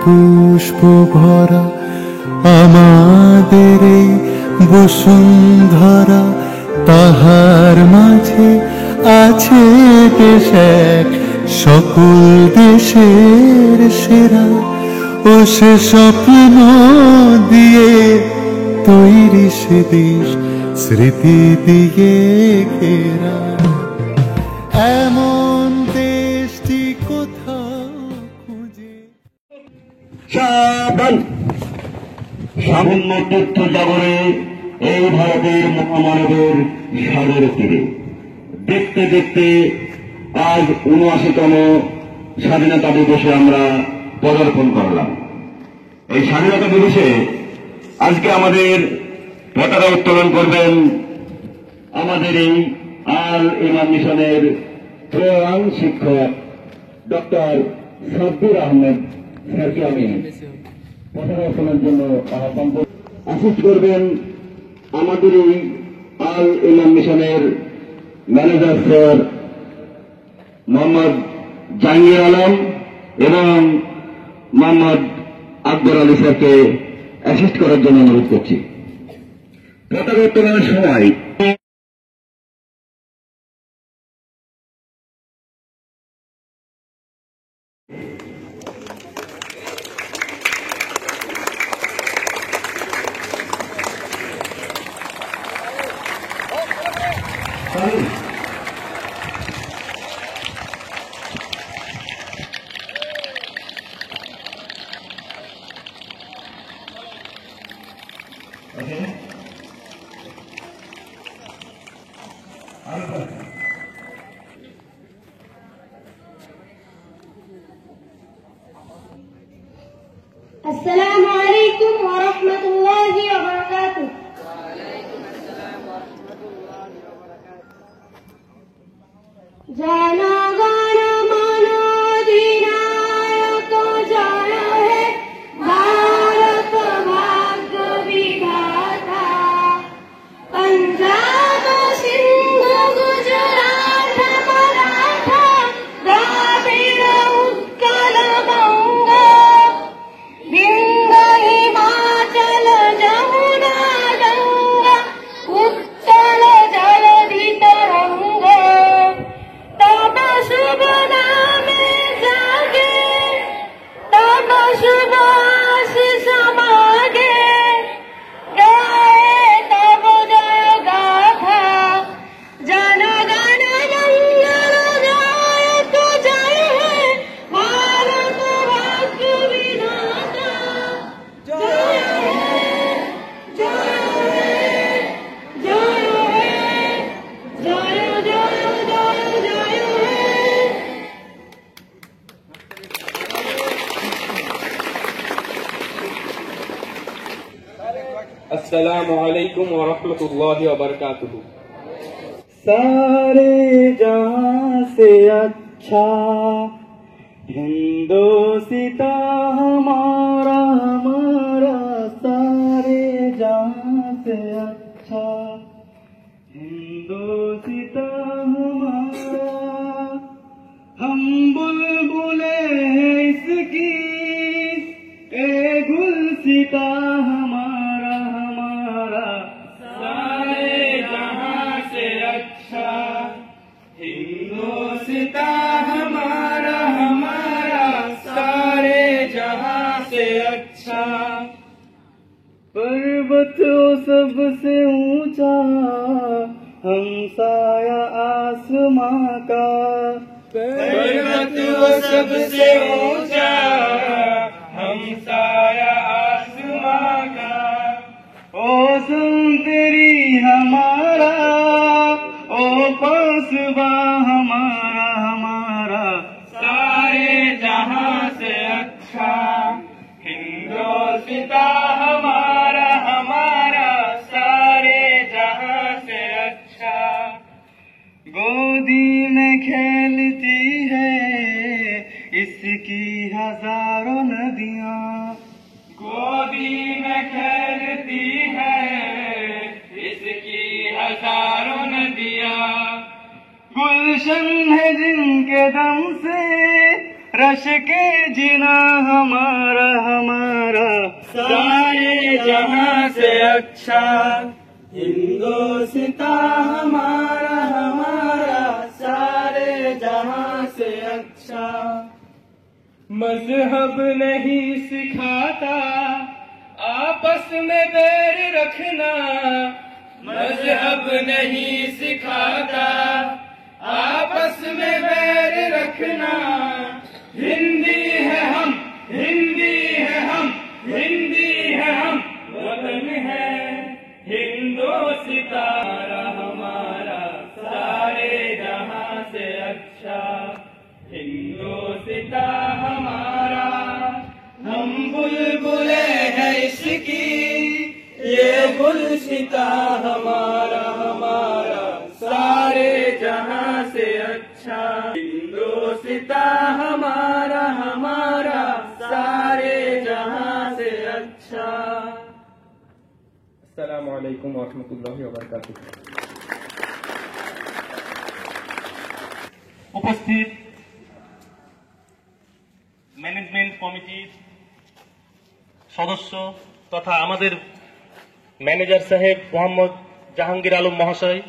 পুষ্প ভরা আমাদের এই বসুন্ধরা, তাহার মাঝে আছে দেশ এক সকল দেশের সেরা। ও সে স্বপ্ন দিয়ে তৈরি সে দেশ স্মৃতি দিয়ে ঘেরা, এমন দেশটি কোথাও খুঁজে। সামান্য তথ্য জাগরে এই ভারতের মহামানবের সাগর তীরে দেখতে দেখতে আজ ৭৯তম স্বাধীনতা দিবসে আমরা পদার্পণ করলাম। এই স্বাধীনতা দিবসে আজকে আমাদের পতাকা উত্তোলন করবেন আমাদের এই আল ইমাম মিশনের প্রধান শিক্ষক ডক্টর সাব্বির আহমেদ স্যারকে আমি পতাকা উত্তোলনের জন্য আহ্বান করব। অ্যাসিস্ট করবেন আমাদের এই আল ইমাম মিশনের ম্যানেজার স্যার মোহাম্মদ জাহাঙ্গীর আলম এবং মোহাম্মদ আকবর আলী স্যারকে অ্যাসিস্ট করার জন্য অনুরোধ করছি। পতাকা উত্তোলনের সময় अस्सलामु अलैकुम व रहमतुल्लाहि व बरकातुहू। जन गण मन अधिनायक जय हे भारत भाग्य विधाता। पंजाब सिंध गुजरात मराठा द्राविड़ उत्कल बंग, विंध्य हिमाचल जमुना गंगा उत्कल जलधि तरंग। तब शुभ नामे जागे, तब शुभ आशीष मागे, गाए तब जय गाथा। जन गण मंगल गायक जय हे भारत भाग्य विधाता। जय हे जय हे जय हे जय जय जय जय हे। अस्सलामु अलैकुम व रहमतुल्लाहि व बरकातुहू। सारे जहां से अच्छा हिंदोसिता हमारा हमारा, सारे जहां से अच्छा हिंदोसिता हमारा। हम बुलबुले हैं इसकी ए गुलसिता हमारा हमारा, सारे जहां से अच्छा हिंदोसिता हमारा हमारा, सारे जहां से अच्छा। पर्वत सबसे ऊंचा हमसाया आसमां का, पर्वत सबसे ऊंचा हमसाया आसमां का। ओ सुन तेरी हमारा, ओ पासबा हमारा हमारा, सारे जहां से अच्छा हिंदोसिता हमारा हमारा, सारे जहां से अच्छा। गोदी में खेलती है इसकी हजारों नदियां, गोदी में खेलती है इसकी हजारों नदियां। गुलशन है जिनके दम से रश के जीना हमारा हमारा सारे जहां से अच्छा, हिंदुस्तान हमारा हमारा सारे जहां से अच्छा। मजहब नहीं सिखाता आपस में बैर रखना, मजहब नहीं सिखाता आपस में बैर रखना। हिंदी है हम, हिंदी है हम, हिंदी है हम, वतन है हिंदुस्तान हमारा सारे जहां से अच्छा, हिंदुस्तान हमारा। हम बुलबुले हैं इसकी, ये गुलशिता हमारा हमारा सारे जहां से अच्छा, हिंदुस्तान हमारा हमारा सारे जहां से अच्छा। अस्सलामु अलैकुम व रहमतुल्लाहि व बारकातुहू। উপস্থিত ম্যানেজমেন্ট কমিটির সদস্য তথা আমাদের ম্যানেজার সাহেব মোহাম্মদ জাহাঙ্গীর আলম মহাশয়,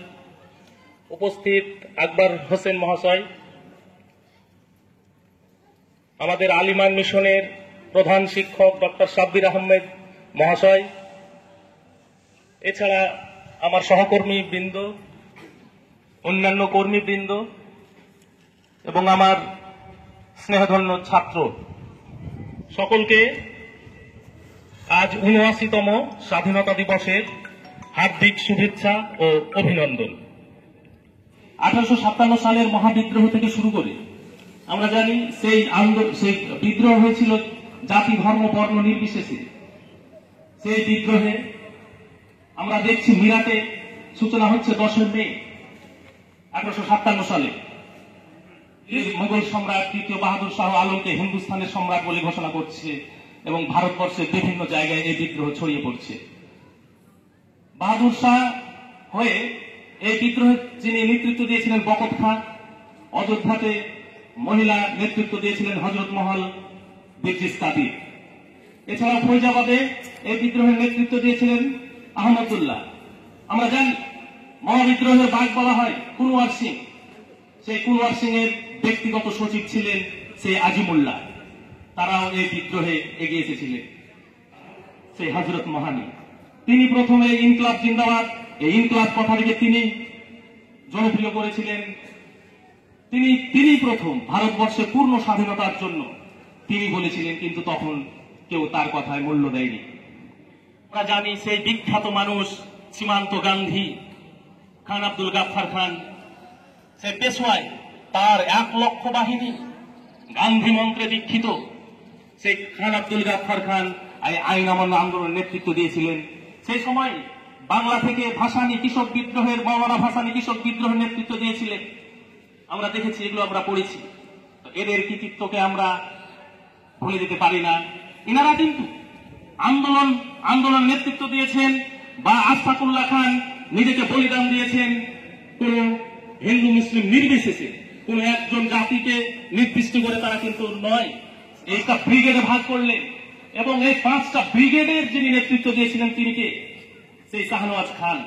উপস্থিত আকবর হোসেন মহাশয়, আমাদের আলিমান মিশনের প্রধান শিক্ষক ডক্টর সাব্বির আহমেদ মহাশয়, এছাড়া আমার সহকর্মী বৃন্দ, অন্যান্য কর্মীবৃন্দ এবং আমার স্নেহধন্য ছাত্র সকলকে আজ ৭৯তম স্বাধীনতা দিবসের হার্দিক শুভেচ্ছা ও অভিনন্দন। 1857 সালের মহাবিদ্রোহ থেকে শুরু করে আমরা জানি সেই বিদ্রোহ হয়েছিল জাতি ধর্ম বর্ণ নির্বিশেষে। সেই বিদ্রোহে আমরা দেখছি মিরাটে সূচনা হচ্ছে 10 মে 1857 সালে। মুঘল সম্রাট তৃতীয় বাহাদুর শাহ আলমকে হিন্দুস্তানের সম্রাট বলে ঘোষণা করছে এবং ভারতবর্ষের বিভিন্ন জায়গায় এই বিদ্রোহ ছড়িয়ে পড়ছে। বাহাদুর শাহ হয়ে এই বিদ্রোহে যিনি নেতৃত্ব দিয়েছিলেন বকত খান, অযোধ্যাতে মহিলা নেতৃত্ব দিয়েছিলেন হযরত মহল বিরজিস কাদির, এছাড়া ফৈজাবাদে এই বিদ্রোহের নেতৃত্ব দিয়েছিলেন আহমদুল্লাহ। আমরা জানি মহাবিদ্রোহের বাঘ বলা হয় কুনওয়ার সিং, সেই কুনওয়ার সিং এর ব্যক্তিগত সচিব ছিলেন সেই আজিমুল্লাহ। তারাও এই বিদ্রোহে এগিয়ে এসেছিলেন। সেই হযরত মহানী তিনি প্রথমে ইনকলাব জিন্দাবাদ, এই ইনকলাব কথাটিকে তিনি জনপ্রিয় করেছিলেন। তিনি প্রথম ভারতবর্ষের পূর্ণ স্বাধীনতার জন্য তিনি বলেছিলেন, কিন্তু তখন কেউ তার কথায় মূল্য দেয়নি। আমরা জানি সেই বিখ্যাত মানুষ সীমান্ত গান্ধী, খান আব্দুল গাফফার খান, সে পেশওয়ায় তার 1 লক্ষ বাহিনী গান্ধী মন্ত্রে দীক্ষিত সেই খান আব্দুল গাফফার খান আইন অমান্য আন্দোলনের নেতৃত্ব দিয়েছিলেন। সেই সময় বাংলা থেকে ভাসানী কৃষক বিদ্রোহের, মওলানা ভাসানী কৃষক বিদ্রোহের নেতৃত্ব দিয়েছিলেন। আমরা দেখেছি, এগুলো আমরা পড়েছি। এদের কৃতিত্বকে আমরা ভুলে যেতে পারি না। এনারা কিন্তু আন্দোলন নেতৃত্ব দিয়েছেন, বা আশফাকুল্লাহ খান নিজেকে বলিদান দিয়েছেন কোন হিন্দু মুসলিম নির্বিশেষে, কোন একজন জাতিকে নির্দিষ্ট করে তারা কিন্তু নয়। এইটা ব্রিগেডে ভাগ করলেন এবং এই 5টা ব্রিগেডের যিনি নেতৃত্ব দিয়েছিলেন তিনি কে? সেই শাহনওয়াজ খান।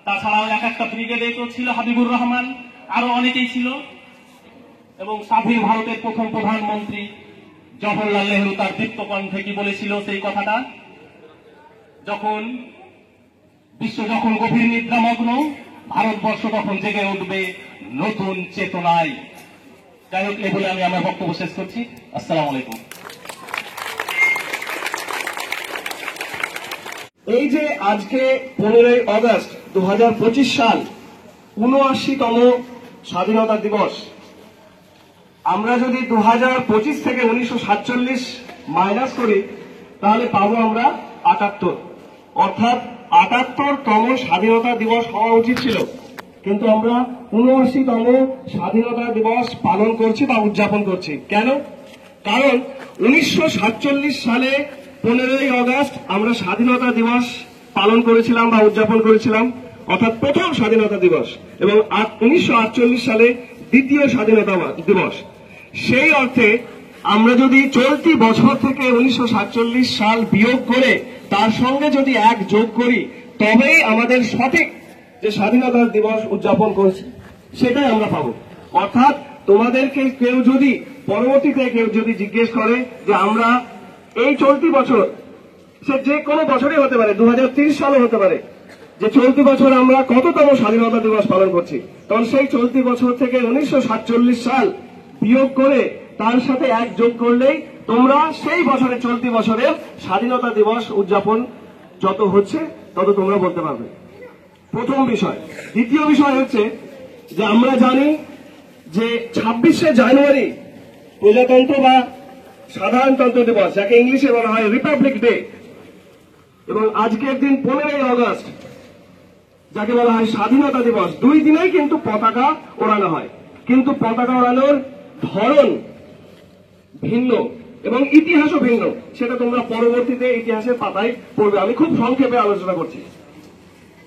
তাছাড়াও একটা ব্রিগেডে তো ছিল হাবিবুর রহমান, আরো অনেকেই ছিল। এবং স্বাধীন ভারতের প্রথম প্রধানমন্ত্রী জওহরলাল নেহরু তার দীপ্তকণ্ঠে কি বলেছিল সেই কথাটা, বিশ্ব যখন গভীর নিদ্রামগ্ন, ভারতবর্ষ তখন জেগে উঠবে নতুন চেতনায়। যাই হোক, এই বলে আমি আমার বক্তব্য শেষ করছি। আসসালামু আলাইকুম। এই যে আজকে 15ই আগস্ট 2025 সাল ৭৯তম স্বাধীনতা দিবস, আমরা যদি 2025 থেকে 1947 মাইনাস করি তাহলে পাবো আমরা 78, অর্থাৎ 78তম স্বাধীনতা দিবস হওয়া উচিত ছিল, কিন্তু আমরা ৭৯তম স্বাধীনতা দিবস পালন করছি বা উদযাপন করছি। কেন? কারণ 1947 সালে 15ই আগস্ট আমরা স্বাধীনতা দিবস পালন করেছিলাম বা উদযাপন করেছিলাম, অর্থাৎ প্রথম স্বাধীনতা দিবস, এবং 1948 সালে দ্বিতীয় স্বাধীনতা দিবস। সেই অর্থে আমরা যদি চলতি বছর থেকে 1947 সাল বিয়োগ করে তার সঙ্গে যদি এক যোগ করি, তবেই আমাদের সঠিক যে স্বাধীনতা দিবস উদযাপন করছি সেটাই আমরা পাবো। অর্থাৎ তোমাদেরকে কেউ যদি পরবর্তীতে কেউ যদি জিজ্ঞেস করে যে আমরা এই চলতি বছর, সে যে কোনো বছরই হতে পারে, 2030 সালও হতে পারে, যে চলতি বছর আমরা কততম স্বাধীনতা দিবস পালন করছি, তখন সেই চলতি বছর থেকে 1947 সাল বিয়োগ করে তার সাথে এক যোগ করলেই তোমরা সেই বছরে চলতি বছরের স্বাধীনতা দিবস উদযাপন যত হচ্ছে তত তোমরা বলতে পারবে। প্রথম বিষয়। দ্বিতীয় বিষয় হচ্ছে যে আমরা জানি যে 26শে জানুয়ারি প্রজাতন্ত্র বা সাধারণতন্ত্র দিবস, যাকে ইংলিশে বলা হয় রিপাবলিক ডে, এবং আজকের দিন 15ই আগস্ট, যাকে বলা হয় স্বাধীনতা দিবস। দুই দিনেই কিন্তু পতাকা ওড়ানো হয়, কিন্তু পতাকা ওড়ানোর ধরন ভিন্ন এবং ইতিহাসও ভিন্ন। সেটা তোমরা পরবর্তীতে ইতিহাসের পাতায় পড়বে। আমি খুব সংক্ষেপে আলোচনা করছি।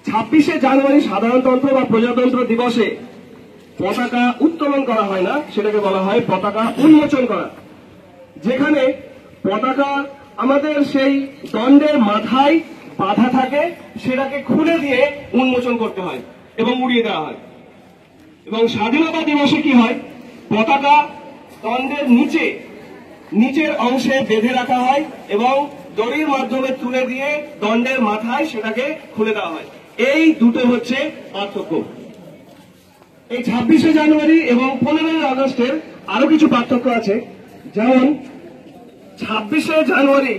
26শে জানুয়ারি সাধারণতন্ত্র বা প্রজাতন্ত্র দিবসে পতাকা উত্তোলন করা হয় না, সেটাকে বলা হয় পতাকা উন্মোচন করা, যেখানে পতাকা আমাদের সেই দণ্ডের মাথায় বাঁধা থাকে, সেটাকে খুলে দিয়ে উন্মোচন করতে হয় এবং উড়িয়ে দেওয়া হয়। এবং স্বাধীনতা দিবসে কি হয়, পতাকা দণ্ডের নিচের অংশে বেঁধে রাখা হয় এবং দড়ির মাধ্যমে তুলে দিয়ে দণ্ডের মাথায় সেটাকে খুলে দেওয়া হয়। এই দুটো হচ্ছে পার্থক্য। এই 26শে জানুয়ারি এবং 15ই আগস্টের আরো কিছু পার্থক্য আছে। যেমন 26শে জানুয়ারি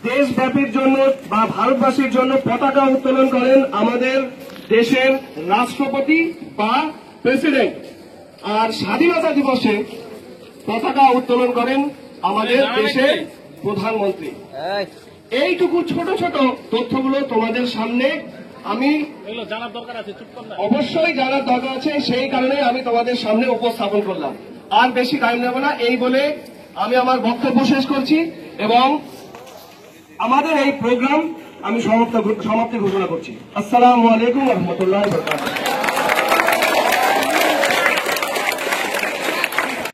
দেশব্যাপীর জন্য বা ভারতবাসীর জন্য পতাকা উত্তোলন করেন আমাদের দেশের রাষ্ট্রপতি বা প্রেসিডেন্ট, আর স্বাধীনতা দিবসে পতাকা উত্তোলন করেন আমাদের দেশের প্রধানমন্ত্রী। এইটুকু ছোট ছোট তথ্যগুলো তোমাদের সামনে আমি অবশ্যই জানার দরকার আছে, সেই কারণে আমি তোমাদের সামনে উপস্থাপন করলাম। আর বেশি টাইম নেব না, এই বলে আমি আমার বক্তব্য শেষ করছি এবং আমাদের এই প্রোগ্রাম আমি সমাপ্তি ঘোষণা করছি। আসসালামু আলাইকুম ওয়া রাহমাতুল্লাহি ওয়া বারাকাতুহু।